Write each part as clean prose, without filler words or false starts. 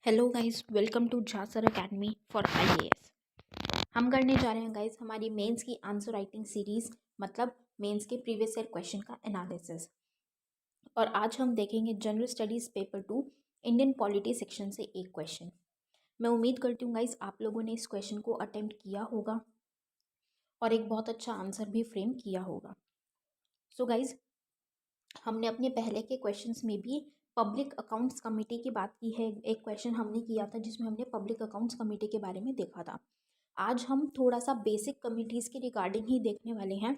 Hello guys, welcome to झांसर academy for IAS. हम करने जा रहे हैं गाइस हमारी मेंस की आंसर राइटिंग सीरीज, मतलब मेंस के प्रीवियस ईयर क्वेश्चन का एनालिसिस। और आज हम देखेंगे general studies paper 2 Indian polity section से एक क्वेश्चन। मैं उम्मीद करती हूँ गाइस आप लोगों ने इस क्वेश्चन को अटेम्प्ट किया होगा और एक बहुत अच्छा आंसर भी फ्रेम किया होगा। सो गाइज, हमने अपने पहले के क्वेश्चंस में भी पब्लिक अकाउंट्स कमेटी की बात की है। एक क्वेश्चन हमने किया था जिसमें हमने पब्लिक अकाउंट्स कमेटी के बारे में देखा था। आज हम थोड़ा सा बेसिक कमिटीज़ के रिगार्डिंग ही देखने वाले हैं।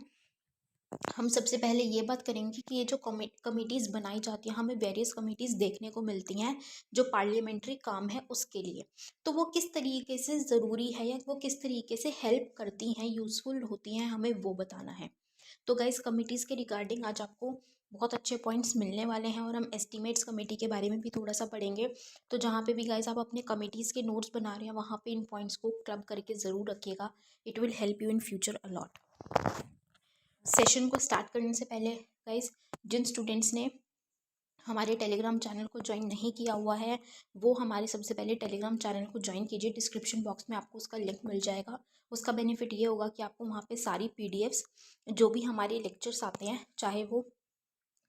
हम सबसे पहले ये बात करेंगे कि ये जो कमिटीज़ बनाई जाती हैं, हमें वेरियस कमिटीज़ देखने को मिलती हैं जो पार्लियामेंट्री काम है उसके लिए। तो वो किस तरीके से ज़रूरी है या वो किस तरीके से हेल्प करती हैं, यूज़फुल होती हैं, हमें वो बताना है। तो गाइस, कमिटीज़ के रिगार्डिंग आज आपको बहुत अच्छे पॉइंट्स मिलने वाले हैं और हम एस्टीमेट्स कमेटी के बारे में भी थोड़ा सा पढ़ेंगे। तो जहाँ पे भी गाइस आप अपने कमिटीज़ के नोट्स बना रहे हैं वहाँ पे इन पॉइंट्स को क्लब करके ज़रूर रखिएगा। It will help you in future a lot. Session को स्टार्ट करने से पहले गाइस, जिन स्टूडेंट्स ने हमारे टेलीग्राम चैनल को ज्वाइन नहीं किया हुआ है वो हमारे सबसे पहले टेलीग्राम चैनल को ज्वाइन कीजिए। डिस्क्रिप्शन बॉक्स में आपको उसका लिंक मिल जाएगा। उसका बेनिफिट ये होगा कि आपको वहाँ पे सारी पीडीएफ्स, जो भी हमारे लेक्चर्स आते हैं, चाहे वो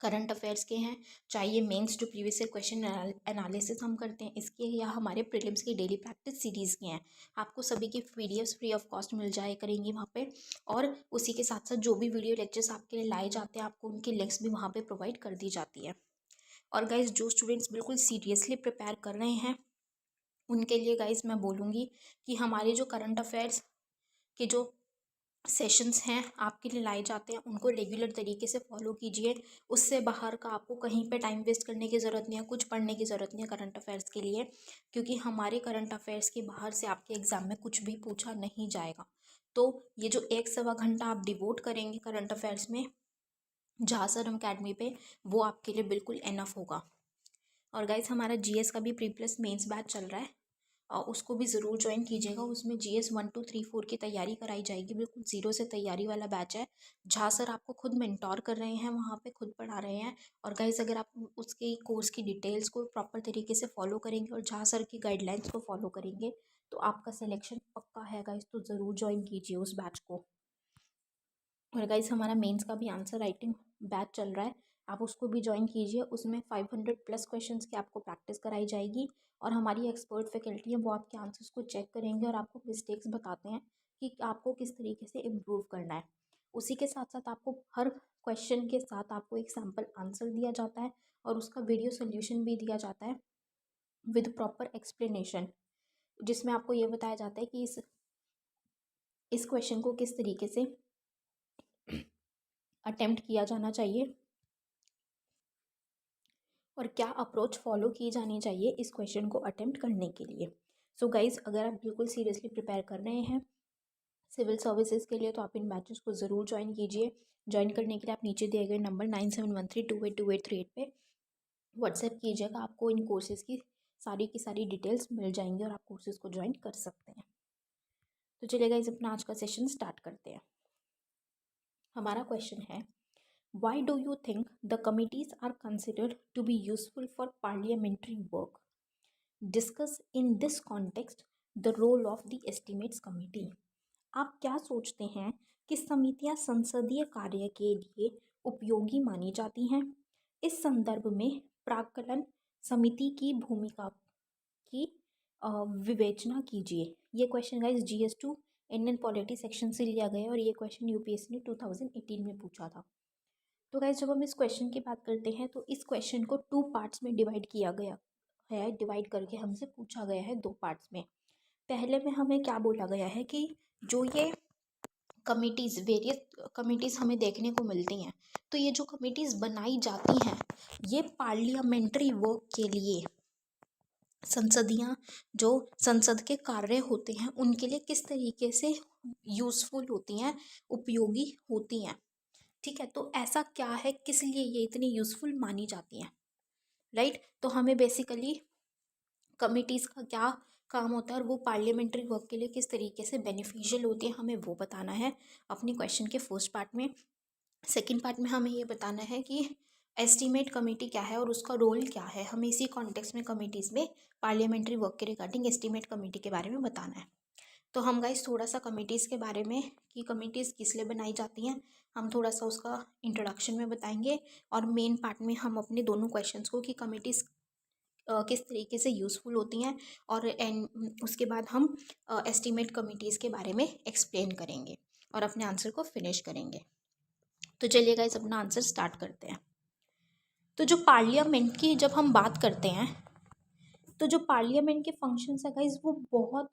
करंट अफेयर्स के हैं, चाहे ये मेंस जो प्रीवियस ईयर क्वेश्चन एनालिसिस हम करते हैं इसके, या हमारे प्रीलिम्स की डेली प्रैक्टिस सीरीज़ के हैं, आपको सभी की पीडीएफ्स फ्री ऑफ कॉस्ट मिल जाए करेंगी वहाँ पे। और उसी के साथ साथ जो भी वीडियो लेक्चर्स आपके लिए लाए जाते हैं आपको उनकी लिंक्स भी वहाँ पे प्रोवाइड कर दी जाती है। और गाइज, जो स्टूडेंट्स बिल्कुल सीरियसली प्रिपेयर कर रहे हैं उनके लिए गाइज मैं बोलूँगी कि हमारे जो करंट अफेयर्स के जो सेशंस हैं आपके लिए लाए जाते हैं उनको रेगुलर तरीके से फॉलो कीजिए। उससे बाहर का आपको कहीं पे टाइम वेस्ट करने की ज़रूरत नहीं है, कुछ पढ़ने की ज़रूरत नहीं है करंट अफेयर्स के लिए, क्योंकि हमारे करंट अफेयर्स के बाहर से आपके एग्ज़ाम में कुछ भी पूछा नहीं जाएगा। तो ये जो 1-1.25 घंटा आप डिवोट करेंगे करंट अफेयर्स में झांसर अकेडमी पे, वो आपके लिए बिल्कुल इनफ होगा। और गाइज, हमारा जीएस का भी प्री प्लस मेंस बैच चल रहा है और उसको भी ज़रूर ज्वाइन कीजिएगा। उसमें जीएस 1, 2, 3, 4 की तैयारी कराई जाएगी। बिल्कुल ज़ीरो से तैयारी वाला बैच है। जहाँ सर आपको खुद मेंटोर कर रहे हैं, वहाँ पे खुद पढ़ा रहे हैं। और गाइज, अगर आप उसके कोर्स की डिटेल्स को प्रॉपर तरीके से फॉलो करेंगे और जहाँ सर की गाइडलाइंस को फॉलो करेंगे तो आपका सिलेक्शन पक्का है गाइज। तो ज़रूर ज्वाइन कीजिए उस बैच को। और गाइस, हमारा मेंस का भी आंसर राइटिंग बैच चल रहा है, आप उसको भी ज्वाइन कीजिए। उसमें 500 प्लस क्वेश्चंस की आपको प्रैक्टिस कराई जाएगी और हमारी एक्सपर्ट फैकल्टी है वो आपके आंसर्स को चेक करेंगे और आपको मिस्टेक्स बताते हैं कि आपको किस तरीके से इम्प्रूव करना है। उसी के साथ साथ आपको हर क्वेश्चन के साथ आपको एक सैम्पल आंसर दिया जाता है और उसका वीडियो सोल्यूशन भी दिया जाता है विद प्रॉपर एक्सप्लेनेशन, जिसमें आपको ये बताया जाता है कि इस क्वेश्चन को किस तरीके से अटेम्प्ट किया जाना चाहिए और क्या अप्रोच फॉलो की जानी चाहिए इस क्वेश्चन को अटेम्प्ट करने के लिए। सो गाइज, अगर आप बिल्कुल सीरियसली प्रिपेयर कर रहे हैं सिविल सर्विसेज के लिए तो आप इन बैचेस को ज़रूर ज्वाइन कीजिए। ज्वाइन करने के लिए आप नीचे दिए गए नंबर 9713282838 पे व्हाट्सएप कीजिएगा। आपको इन कोर्सेज़ की सारी डिटेल्स मिल जाएंगी और आप कोर्सेज़ को ज्वाइन कर सकते हैं। तो चलिए गाइज, अपना आज का सेशन स्टार्ट करते हैं। हमारा क्वेश्चन है, why do you think the committees are considered to be useful for parliamentary work? Discuss in this context the role of the estimates committee. आप क्या सोचते हैं कि समितियां संसदीय कार्य के लिए उपयोगी मानी जाती हैं? इस संदर्भ में प्राक्कलन समिति की भूमिका की विवेचना कीजिए। ये question guys GS2 Indian polity section से लिया गया और ये क्वेश्चन यूपीएससी ने 2018 में पूछा था। तो गाइस, जब हम इस क्वेश्चन की बात करते हैं तो इस क्वेश्चन को 2 पार्ट्स में डिवाइड किया गया है। डिवाइड करके हमसे पूछा गया है 2 पार्ट्स में। पहले में हमें क्या बोला गया है कि जो ये कमिटीज़, वेरियस कमिटीज़ हमें देखने को मिलती हैं, तो ये जो कमिटीज़ बनाई जाती हैं ये पार्लियामेंट्री वर्क के लिए, संसदीय जो संसद के कार्य होते हैं उनके लिए किस तरीके से यूज़फुल होती हैं, उपयोगी होती हैं। ठीक है, तो ऐसा क्या है, किस लिए ये इतनी यूज़फुल मानी जाती हैं, राइट। तो हमें बेसिकली कमिटीज़ का क्या काम होता है और वो पार्लियामेंट्री वर्क के लिए किस तरीके से बेनिफिशियल होती है, हमें वो बताना है अपने क्वेश्चन के फर्स्ट पार्ट में। सेकंड पार्ट में हमें ये बताना है कि एस्टीमेट कमेटी क्या है और उसका रोल क्या है, हमें इसी कॉन्टेक्स्ट में कमेटीज़ में पार्लियामेंट्री वर्क के रिगार्डिंग एस्टीमेट कमेटी के बारे में बताना है। तो हम गाइस थोड़ा सा कमेटीज़ के बारे में कि कमेटीज़ किस लिए बनाई जाती हैं हम थोड़ा सा उसका इंट्रोडक्शन में बताएंगे, और मेन पार्ट में हम अपने दोनों क्वेश्चंस को कि कमेटीज़ किस तरीके से यूज़फुल होती हैं, और एंड उसके बाद हम एस्टीमेट कमेटीज़ के बारे में एक्सप्लेन करेंगे और अपने आंसर को फिनिश करेंगे। तो चलिए गाइस अपना आंसर स्टार्ट करते हैं। तो जो पार्लियामेंट की जब हम बात करते हैं, तो जो पार्लियामेंट के फंक्शंस है गाइस वो बहुत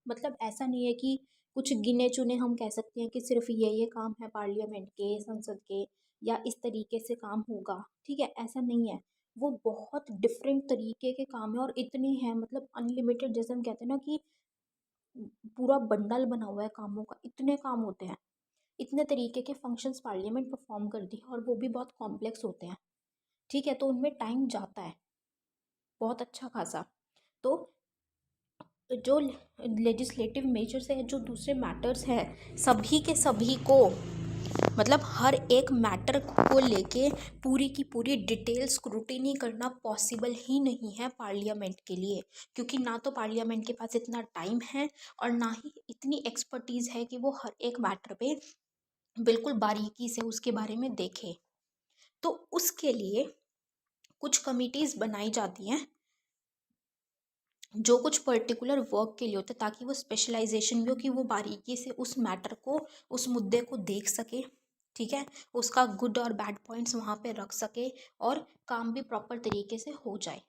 मतलब ऐसा नहीं है कि कुछ गिने चुने हम कह सकते हैं कि सिर्फ ये काम है पार्लियामेंट के, संसद के, या इस तरीके से काम होगा, ठीक है, ऐसा नहीं है। वो बहुत डिफरेंट तरीके के काम है और इतने हैं, मतलब अनलिमिटेड, जैसे हम कहते हैं ना कि पूरा बंडल बना हुआ है कामों का, इतने काम होते हैं, इतने तरीके के फंक्शंस पार्लियामेंट परफॉर्म करती है और वो भी बहुत कॉम्प्लेक्स होते हैं, ठीक है, तो उनमें टाइम जाता है बहुत अच्छा खासा। तो जो लेजिस्लेटिव मेजर्स है, जो दूसरे मैटर्स हैं, सभी के सभी को, मतलब हर एक मैटर को लेके पूरी की पूरी डिटेल स्क्रूटिनी करना पॉसिबल ही नहीं है पार्लियामेंट के लिए, क्योंकि ना तो पार्लियामेंट के पास इतना टाइम है और ना ही इतनी एक्सपर्टीज़ है कि वो हर एक मैटर पे बिल्कुल बारीकी से उसके बारे में देखे। तो उसके लिए कुछ कमिटीज़ बनाई जाती हैं जो कुछ पर्टिकुलर वर्क के लिए होता है, ताकि वो स्पेशलाइजेशन भी हो कि वो बारीकी से उस मैटर को, उस मुद्दे को देख सके, ठीक है, उसका गुड और बैड पॉइंट्स वहाँ पे रख सके और काम भी प्रॉपर तरीके से हो जाए,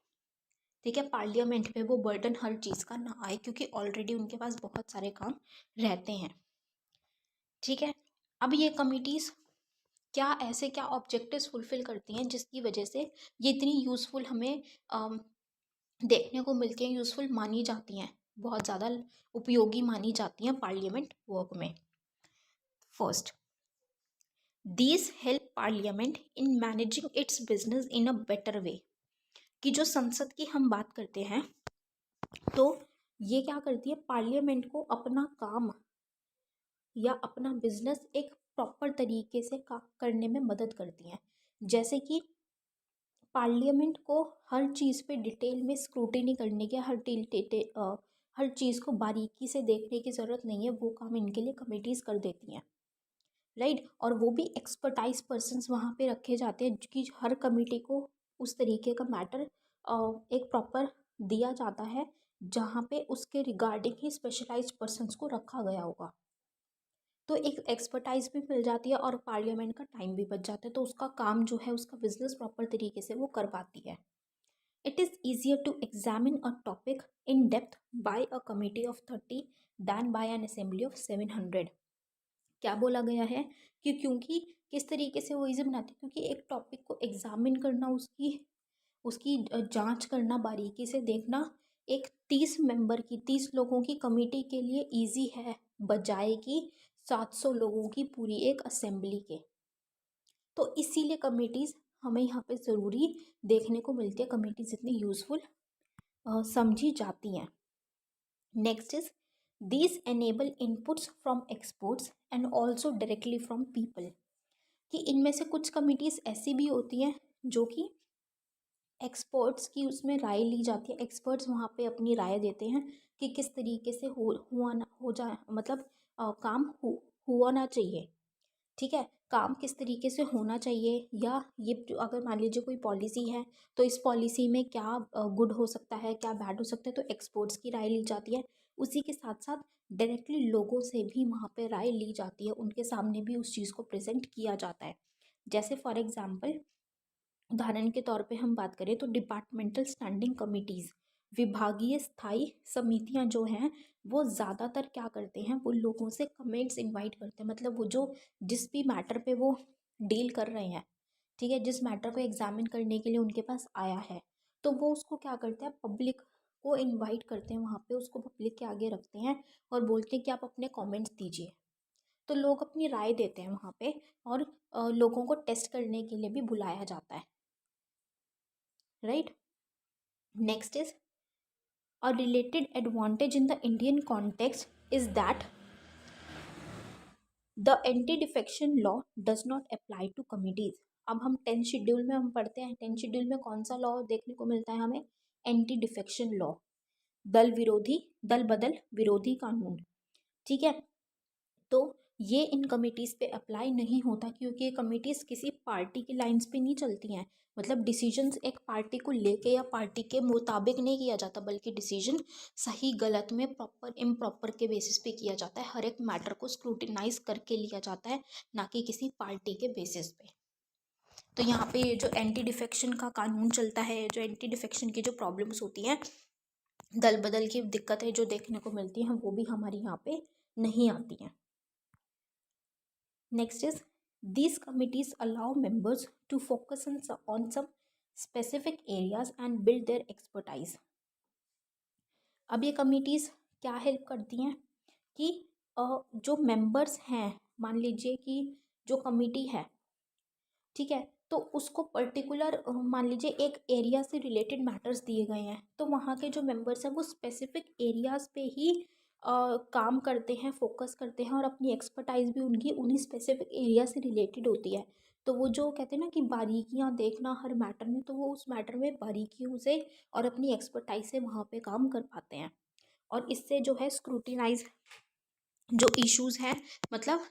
ठीक है। पार्लियामेंट पे वो बर्डन हर चीज़ का ना आए, क्योंकि ऑलरेडी उनके पास बहुत सारे काम रहते हैं, ठीक है। अब ये कमिटीज़ क्या ऐसे क्या ऑब्जेक्टिव्स फुलफिल करती हैं जिसकी वजह से ये इतनी यूज़फुल हमें देखने को मिलती हैं, यूज़फुल मानी जाती हैं, बहुत ज़्यादा उपयोगी मानी जाती हैं पार्लियामेंट वर्क में। First, these help parliament in managing it's business in a better way. कि जो संसद की हम बात करते हैं, तो ये क्या करती है, पार्लियामेंट को अपना काम या अपना बिजनेस एक प्रॉपर तरीके से करने में मदद करती हैं। जैसे कि पार्लियामेंट को हर चीज़ पे डिटेल में स्क्रूटिनी करने की, हर चीज़ को बारीकी से देखने की ज़रूरत नहीं है, वो काम इनके लिए कमेटीज़ कर देती हैं, राइट। और वो भी एक्सपर्टाइज पर्सन्स वहाँ पे रखे जाते हैं कि हर कमेटी को उस तरीके का मैटर एक प्रॉपर दिया जाता है जहाँ पे उसके रिगार्डिंग ही स्पेशलाइज्ड पर्सन्स को रखा गया होगा। तो एक एक्सपर्टाइज भी मिल जाती है और पार्लियामेंट का टाइम भी बच जाता है, तो उसका काम जो है, उसका बिजनेस प्रॉपर तरीके से वो कर पाती है। It is easier to examine a topic in depth by a committee of 30 than by an assembly of 700। क्या बोला गया है कि क्योंकि किस तरीके से वो इजी बनाते हैं, क्योंकि एक टॉपिक को एग्जामिन करना, उसकी उसकी जांच करना, बारीकी से देखना, एक 30 मेंबर की, 30 लोगों की कमेटी के लिए इजी है, बजाय कि 700 लोगों की पूरी एक असेंबली के। तो इसीलिए कमेटीज़ हमें यहाँ पे ज़रूरी देखने को मिलती है, कमेटीज़ इतनी यूज़फुल समझी जाती हैं। Next is these enable inputs from experts and also directly from people. कि इनमें से कुछ कमिटीज़ ऐसी भी होती हैं जो कि एक्सपर्ट्स की उसमें राय ली जाती है, एक्सपर्ट्स वहाँ पे अपनी राय देते हैं कि किस तरीके से हुआ ना हो जाए, मतलब काम हुआ ना चाहिए, ठीक है, काम किस तरीके से होना चाहिए, या ये अगर मान लीजिए कोई पॉलिसी है तो इस पॉलिसी में क्या गुड हो सकता है, क्या बैड हो सकता है, तो एक्सपर्ट्स की राय ली जाती है। उसी के साथ साथ डायरेक्टली लोगों से भी वहाँ पे राय ली जाती है, उनके सामने भी उस चीज़ को प्रेजेंट किया जाता है। जैसे फॉर एग्जाम्पल, उदाहरण के तौर पे हम बात करें तो डिपार्टमेंटल स्टैंडिंग कमिटीज़, विभागीय स्थायी समितियां जो हैं, वो ज़्यादातर क्या करते हैं, वो लोगों से कमेंट्स इनवाइट करते हैं, मतलब वो जो जिस भी मैटर पे वो डील कर रहे हैं, ठीक है, जिस मैटर को एग्जामिन करने के लिए उनके पास आया है, तो वो उसको क्या करते हैं, पब्लिक को इनवाइट करते हैं वहाँ पे, उसको पब्लिक के आगे रखते हैं और बोलते हैं कि आप अपने कमेंट्स दीजिए। तो लोग अपनी राय देते हैं वहाँ पे, और लोगों को टेस्ट करने के लिए भी बुलाया जाता है, right. Next is a related advantage in the Indian context is that the anti-defection law does not apply to committees। अब हम 10th शेड्यूल में हम पढ़ते हैं, 10th शेड्यूल में कौन सा लॉ देखने को मिलता है हमें? एंटी डिफेक्शन लॉ, दल बदल विरोधी कानून। ठीक है, तो ये इन कमिटीज़ पे अप्लाई नहीं होता क्योंकि ये कमिटीज़ किसी पार्टी की लाइंस पे नहीं चलती हैं। मतलब डिसीजंस एक पार्टी को लेके या पार्टी के मुताबिक नहीं किया जाता, बल्कि डिसीजन सही गलत में प्रॉपर इम्प्रॉपर के बेसिस पे किया जाता है। हर एक मैटर को स्क्रूटिनाइज करके लिया जाता है, ना कि किसी पार्टी के बेसिस पे। तो यहाँ पे जो एंटी डिफेक्शन का कानून चलता है, जो एंटी डिफेक्शन की जो प्रॉब्लम्स होती हैं, दल बदल की दिक्कतें जो देखने को मिलती हैं, वो भी हमारी यहाँ पे नहीं आती हैं। Next is, these committees allow members to focus on some specific areas and build their expertise. अब ये कमिटीज़ क्या हेल्प करती हैं कि जो मेंबर्स हैं, मान लीजिए कि जो कमिटी है, ठीक है, तो उसको पर्टिकुलर मान लीजिए एक एरिया से रिलेटेड मैटर्स दिए गए हैं, तो वहाँ के जो मेंबर्स हैं वो स्पेसिफिक एरियाज़ पे ही काम करते हैं, फोकस करते हैं, और अपनी एक्सपर्टाइज भी उनकी उन्हीं स्पेसिफिक एरिया से रिलेटेड होती है। तो वो जो कहते हैं ना कि बारीकियाँ देखना हर मैटर में, तो वो उस मैटर में बारीकियों से और अपनी एक्सपर्टाइज से वहाँ पे काम कर पाते हैं। और इससे जो है स्क्रूटिनाइज जो इश्यूज़ हैं, मतलब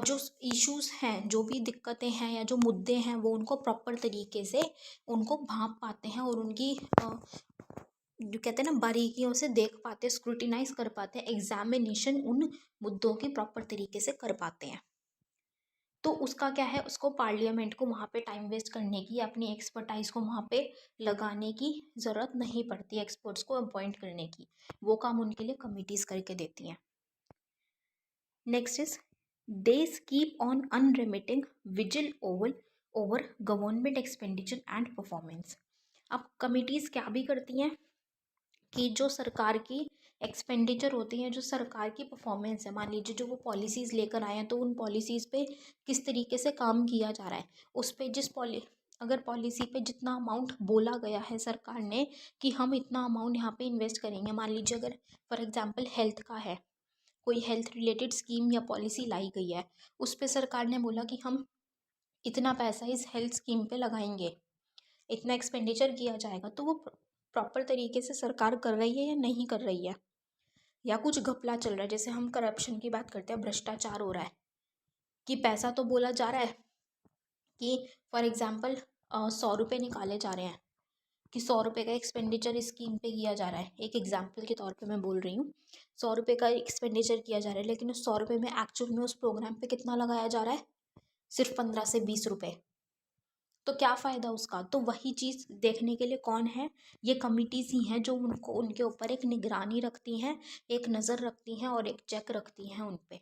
जो इश्यूज़ हैं, जो भी दिक्कतें हैं या जो मुद्दे हैं, वो उनको प्रॉपर तरीके से उनको भांप पाते हैं और उनकी जो कहते हैं ना बारीकियों से देख पाते, स्क्रूटिनाइज कर पाते हैं, एग्जामिनेशन उन मुद्दों की प्रॉपर तरीके से कर पाते हैं। तो उसका क्या है, उसको पार्लियामेंट को वहाँ पे टाइम वेस्ट करने की, अपनी एक्सपर्टाइज को वहाँ पे लगाने की ज़रूरत नहीं पड़ती, एक्सपर्ट्स को अपॉइंट करने की। वो काम उनके लिए कमिटीज़ करके देती हैं। Next is, they keep on unremitting vigil over government expenditure and performance. अब कमिटीज़ क्या भी करती हैं कि जो सरकार की एक्सपेंडिचर होती हैं, जो सरकार की परफॉर्मेंस है, मान लीजिए जो वो पॉलिसीज़ लेकर आए हैं, तो उन पॉलिसीज़ पे किस तरीके से काम किया जा रहा है, उस पे अगर पॉलिसी पे जितना अमाउंट बोला गया है सरकार ने कि हम इतना अमाउंट यहाँ पे इन्वेस्ट करेंगे, मान लीजिए अगर फॉर एग्जांपल हेल्थ का है, कोई हेल्थ रिलेटेड स्कीम या पॉलिसी लाई गई है, उस पे सरकार ने बोला कि हम इतना पैसा इस हेल्थ स्कीम पे लगाएंगे, इतना एक्सपेंडिचर किया जाएगा, तो वो प्रॉपर तरीके से सरकार कर रही है या नहीं कर रही है, या कुछ घपला चल रहा है। जैसे हम करप्शन की बात करते हैं, भ्रष्टाचार हो रहा है कि पैसा तो बोला जा रहा है कि फॉर एग्जांपल 100 रुपये निकाले जा रहे हैं कि 100 रुपये का एक्सपेंडिचर इस स्कीम पे किया जा रहा है, एक एग्जाम्पल के तौर पे मैं बोल रही हूँ, 100 रुपये का एक्सपेंडिचर किया जा रहा है, लेकिन उस 100 रुपये में एक्चुअल में उस प्रोग्राम पे कितना लगाया जा रहा है, सिर्फ 15 से 20 रुपये। तो क्या फ़ायदा उसका? तो वही चीज़ देखने के लिए कौन है, ये कमिटीज़ ही हैं जो उनको उनके ऊपर एक निगरानी रखती हैं, एक नज़र रखती हैं और एक चेक रखती हैं उन पे,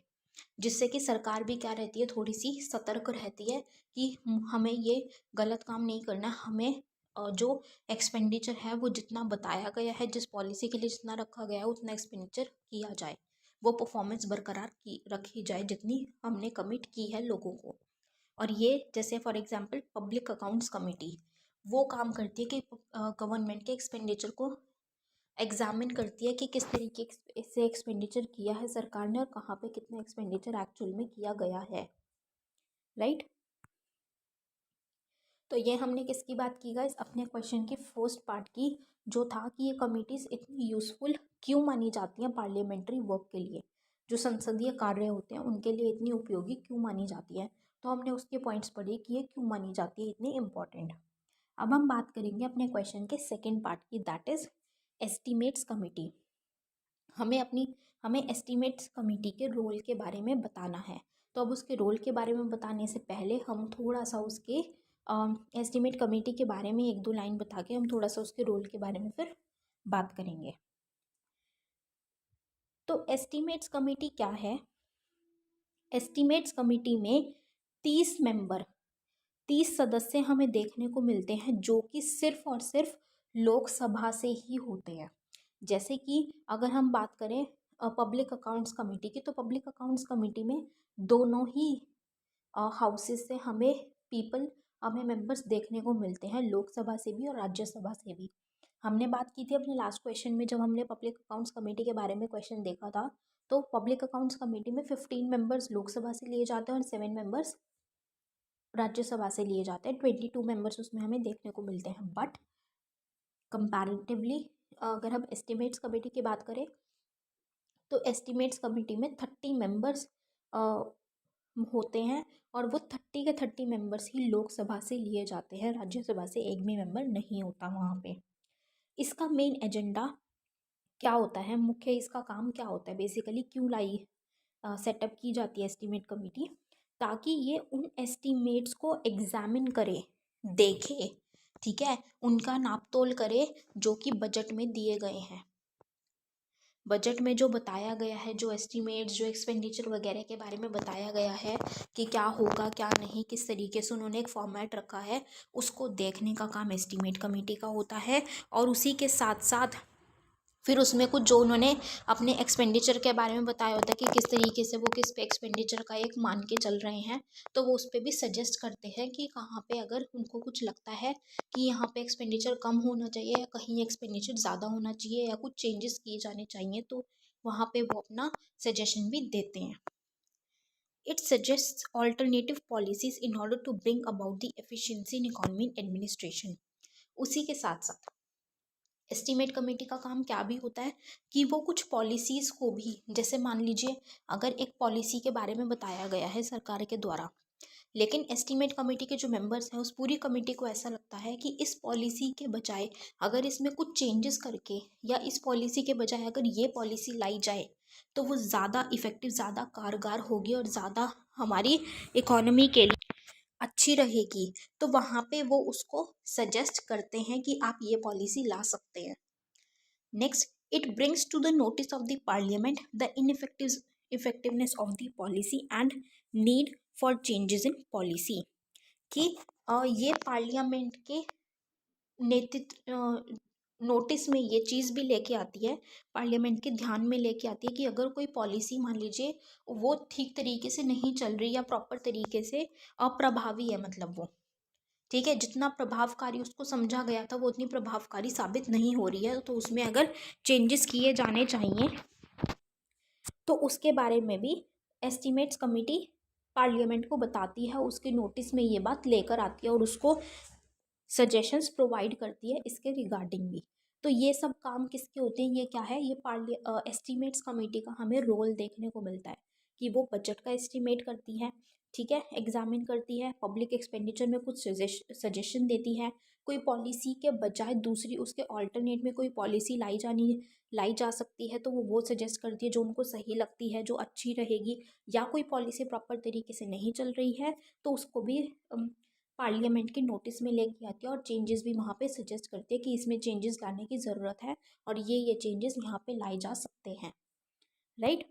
जिससे कि सरकार भी क्या रहती है, थोड़ी सी सतर्क रहती है कि हमें ये गलत काम नहीं करना, हमें जो एक्सपेंडिचर है वो जितना बताया गया है, जिस पॉलिसी के लिए जितना रखा गया है उतना एक्सपेंडिचर किया जाए, वो परफॉर्मेंस बरकरार की रखी जाए जितनी हमने कमिट की है लोगों को। और ये जैसे for example public accounts committee वो काम करती है कि गवर्नमेंट के एक्सपेंडिचर को एग्जामिन करती है कि किस तरीके से एक्सपेंडिचर किया है सरकार ने और कहाँ पे कितना एक्सपेंडिचर एक्चुअल में किया गया है, राइट। तो ये हमने किसकी बात की गाइस, अपने क्वेश्चन की फर्स्ट पार्ट की, जो था कि ये कमिटीज़ इतनी यूज़फुल क्यों मानी जाती हैं पार्लियामेंट्री वर्क के लिए, जो संसदीय कार्य होते हैं उनके लिए इतनी उपयोगी क्यों मानी जाती है। तो हमने उसके पॉइंट्स पढ़े कि ये क्यों मानी जाती है इतनी इम्पॉर्टेंट। अब हम बात करेंगे अपने क्वेश्चन के सेकेंड पार्ट की, दैट इज़ एस्टीमेट्स कमिटी। हमें एस्टीमेट्स कमेटी के रोल के बारे में बताना है। तो अब उसके रोल के बारे में बताने से पहले हम थोड़ा सा उसके एस्टीमेट कमेटी के बारे में एक दो लाइन बता के हम थोड़ा सा उसके रोल के बारे में फिर बात करेंगे। तो एस्टीमेट्स कमेटी क्या है? एस्टीमेट्स कमेटी में 30 सदस्य हमें देखने को मिलते हैं जो कि सिर्फ और सिर्फ लोकसभा से ही होते हैं। जैसे कि अगर हम बात करें पब्लिक अकाउंट्स कमेटी की, तो पब्लिक अकाउंट्स कमेटी में दोनों ही हाउसेस से हमें मेंबर्स देखने को मिलते हैं, लोकसभा से भी और राज्यसभा से भी। हमने बात की थी अपने लास्ट क्वेश्चन में, जब हमने पब्लिक अकाउंट्स कमेटी के बारे में क्वेश्चन देखा था, तो पब्लिक अकाउंट्स कमेटी में 15 मेंबर्स लोकसभा से लिए जाते हैं और 7 मेंबर्स राज्यसभा से लिए जाते हैं, 22 मेंबर्स उसमें हमें देखने को मिलते हैं। बट कंपैरेटिवली अगर हम एस्टिमेट्स कमेटी की बात करें तो एस्टिमेट्स कमेटी में 30 मेंबर्स होते हैं, और वो 30 के 30 मेंबर्स ही लोकसभा से लिए जाते हैं, राज्यसभा से एक भी मेंबर नहीं होता वहाँ पे। इसका मेन एजेंडा क्या होता है, मुख्य इसका काम क्या होता है, बेसिकली क्यों सेटअप की जाती है एस्टीमेट कमेटी, ताकि ये उन एस्टीमेट्स को एग्जामिन करे, देखे, ठीक है, उनका नाप तोल करे जो कि बजट में दिए गए हैं। बजट में जो बताया गया है, जो एस्टीमेट्स, जो एक्सपेंडिचर वगैरह के बारे में बताया गया है कि क्या होगा क्या नहीं, किस तरीके से उन्होंने एक फॉर्मेट रखा है, उसको देखने का काम एस्टीमेट कमेटी का होता है। और उसी के साथ साथ फिर उसमें कुछ जो उन्होंने अपने एक्सपेंडिचर के बारे में बताया होता है कि किस तरीके से वो किस पे एक्सपेंडिचर का एक मान के चल रहे हैं, तो वो उस पर भी सजेस्ट करते हैं कि कहाँ पे अगर उनको कुछ लगता है कि यहाँ पे एक्सपेंडिचर कम होना चाहिए या कहीं एक्सपेंडिचर ज़्यादा होना चाहिए या कुछ चेंजेस किए जाने चाहिए, तो वहाँ पे वो अपना सजेशन भी देते हैं। It suggest alternative policies in order to bring about the efficiency in economy administration. उसी के साथ साथ एस्टीमेट कमेटी का काम क्या भी होता है कि वो कुछ पॉलिसीज़ को भी, जैसे मान लीजिए अगर एक पॉलिसी के बारे में बताया गया है सरकार के द्वारा, लेकिन एस्टीमेट कमेटी के जो मेंबर्स हैं उस पूरी कमेटी को ऐसा लगता है कि इस पॉलिसी के बजाय अगर इसमें कुछ चेंजेस करके या इस पॉलिसी के बजाय अगर ये पॉलिसी लाई जाए तो वो ज़्यादा इफ़ेक्टिव, ज़्यादा कारगर होगी और ज़्यादा हमारी इकोनॉमी के लिए अच्छी रहेगी, तो वहाँ पे वो उसको सजेस्ट करते हैं कि आप ये पॉलिसी ला सकते हैं। Next, it brings to the notice of the parliament the ineffectiveness of the policy and need for changes in policy, कि ये पार्लियामेंट के नेतृत्व नोटिस में ये चीज़ भी लेके आती है, पार्लियामेंट के ध्यान में लेके आती है कि अगर कोई पॉलिसी मान लीजिए वो ठीक तरीके से नहीं चल रही या प्रॉपर तरीके से अप्रभावी है, मतलब वो ठीक है, जितना प्रभावकारी उसको समझा गया था वो उतनी प्रभावकारी साबित नहीं हो रही है, तो उसमें अगर चेंजेस किए जाने चाहिए तो उसके बारे में भी एस्टीमेट्स कमेटी पार्लियामेंट को बताती है, उसके नोटिस में ये बात लेकर आती है और उसको सजेशंस प्रोवाइड करती है इसके रिगार्डिंग भी। तो ये सब काम किसके होते हैं, ये क्या है, ये एस्टीमेट्स कमेटी का हमें रोल देखने को मिलता है कि वो बजट का एस्टीमेट करती है, ठीक है, एग्जामिन करती है, पब्लिक एक्सपेंडिचर में कुछ सजेशन देती है, कोई पॉलिसी के बजाय दूसरी उसके ऑल्टरनेट में कोई पॉलिसी लाई जा सकती है तो वो सजेस्ट करती है जो उनको सही लगती है, जो अच्छी रहेगी, या कोई पॉलिसी प्रॉपर तरीके से नहीं चल रही है तो उसको भी पार्लियामेंट के नोटिस में लेके आती है और चेंजेस भी वहाँ पे सजेस्ट करती है कि इसमें चेंजेस लाने की ज़रूरत है और ये चेंजेस यहाँ पे लाए जा सकते हैं, राइट।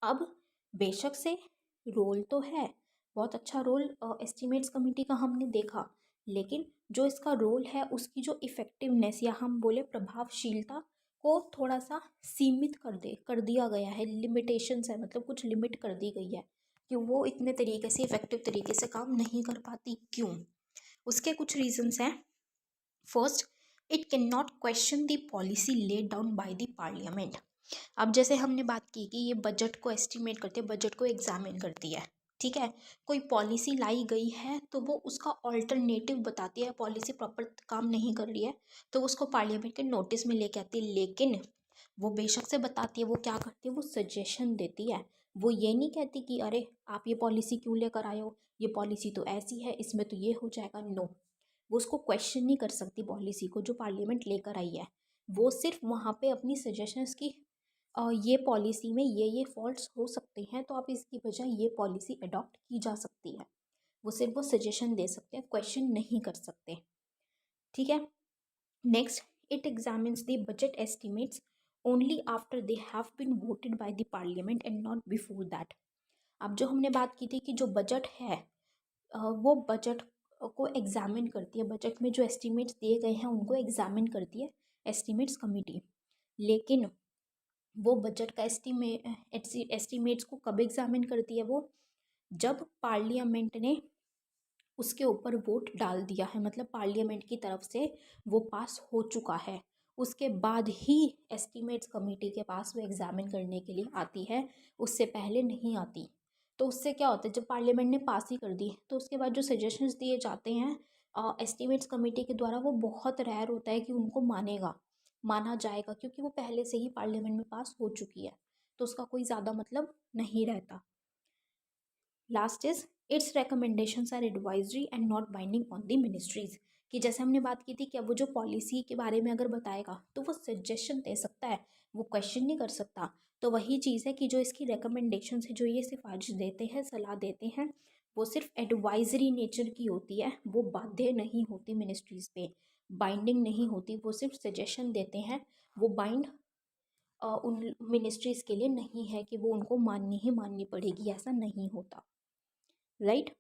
अब बेशक से रोल तो है, बहुत अच्छा रोल एस्टीमेट्स कमेटी का हमने देखा, लेकिन जो इसका रोल है उसकी जो इफ़ेक्टिवनेस या हम बोले प्रभावशीलता को थोड़ा सा सीमित कर दिया गया है, लिमिटेशंस है, मतलब कुछ लिमिट कर दी गई है कि वो इतने तरीके से इफ़ेक्टिव तरीके से काम नहीं कर पाती। क्यों? उसके कुछ रीजंस हैं। First, it can not question the policy laid down by the parliament. अब जैसे हमने बात की कि ये बजट को एस्टिमेट करती है, बजट को एग्जामिन करती है, ठीक है, कोई पॉलिसी लाई गई है तो वो उसका ऑल्टरनेटिव बताती है, पॉलिसी प्रॉपर काम नहीं कर रही है तो उसको पार्लियामेंट के नोटिस में लेके आती है, लेकिन वो बेशक से बताती है, वो क्या करती है, वो सजेशन देती है, वो ये नहीं कहती कि अरे आप ये पॉलिसी क्यों लेकर आए हो, ये पॉलिसी तो ऐसी है, इसमें तो ये हो जाएगा, नो, वो उसको क्वेश्चन नहीं कर सकती पॉलिसी को जो पार्लियामेंट लेकर आई है, वो सिर्फ वहाँ पे अपनी सजेशंस की ये पॉलिसी में ये फॉल्ट्स हो सकते हैं तो आप इसकी बजाय ये पॉलिसी अडॉप्ट की जा सकती है, वो सिर्फ वो सजेशन दे सकते हैं, क्वेश्चन नहीं कर सकते, ठीक है। Next, it examines the budget estimates only after they have been voted by the parliament and not before that. अब जो हमने बात की थी कि जो बजट है वो बजट को एग्जामिन करती है, बजट में जो एस्टिमेट्स दिए गए हैं उनको एग्जामिन करती है एस्टिमेट्स कमेटी, लेकिन वो बजट का एस्टिमेट्स को कब एग्जामिन करती है, वो जब पार्लियामेंट ने उसके ऊपर वोट डाल दिया है, मतलब पार्लियामेंट की तरफ से वो पास हो चुका है, उसके बाद ही एस्टिमेट्स कमेटी के पास वो एग्जामिन करने के लिए आती है, उससे पहले नहीं आती। तो उससे क्या होता है, जब पार्लियामेंट ने पास ही कर दी तो उसके बाद जो सजेशंस दिए जाते हैं एस्टिमेट्स कमेटी के द्वारा, वो बहुत रेयर होता है कि उनको माना जाएगा, क्योंकि वो पहले से ही पार्लियामेंट में पास हो चुकी है, तो उसका कोई ज़्यादा मतलब नहीं रहता। Last is its recommendations are advisory and not binding on the ministries, कि जैसे हमने बात की थी कि अब वो जो पॉलिसी के बारे में अगर बताएगा तो वो सजेशन दे सकता है, वो क्वेश्चन नहीं कर सकता। तो वही चीज़ है कि जो इसकी रिकमेंडेशंस है, जो ये सिफारिश देते हैं, सलाह देते हैं, वो सिर्फ एडवाइजरी नेचर की होती है, वो बाध्य नहीं होती मिनिस्ट्रीज़ पे, बाइंडिंग नहीं होती, वो सिर्फ सजेशन देते हैं। वो बाइंड उन मिनिस्ट्रीज़ के लिए नहीं है कि वो उनको माननी ही माननी पड़ेगी, ऐसा नहीं होता, right.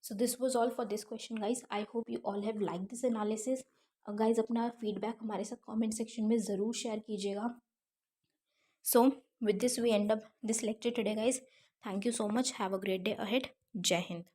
So this was all for this question, guys. I hope you all have liked this analysis. Guys, अपना फीडबैक हमारे साथ कमेंट सेक्शन में ज़रूर शेयर कीजिएगा. So with this we end up this lecture today, guys. Thank you so much. Have a great day ahead. Jai Hind.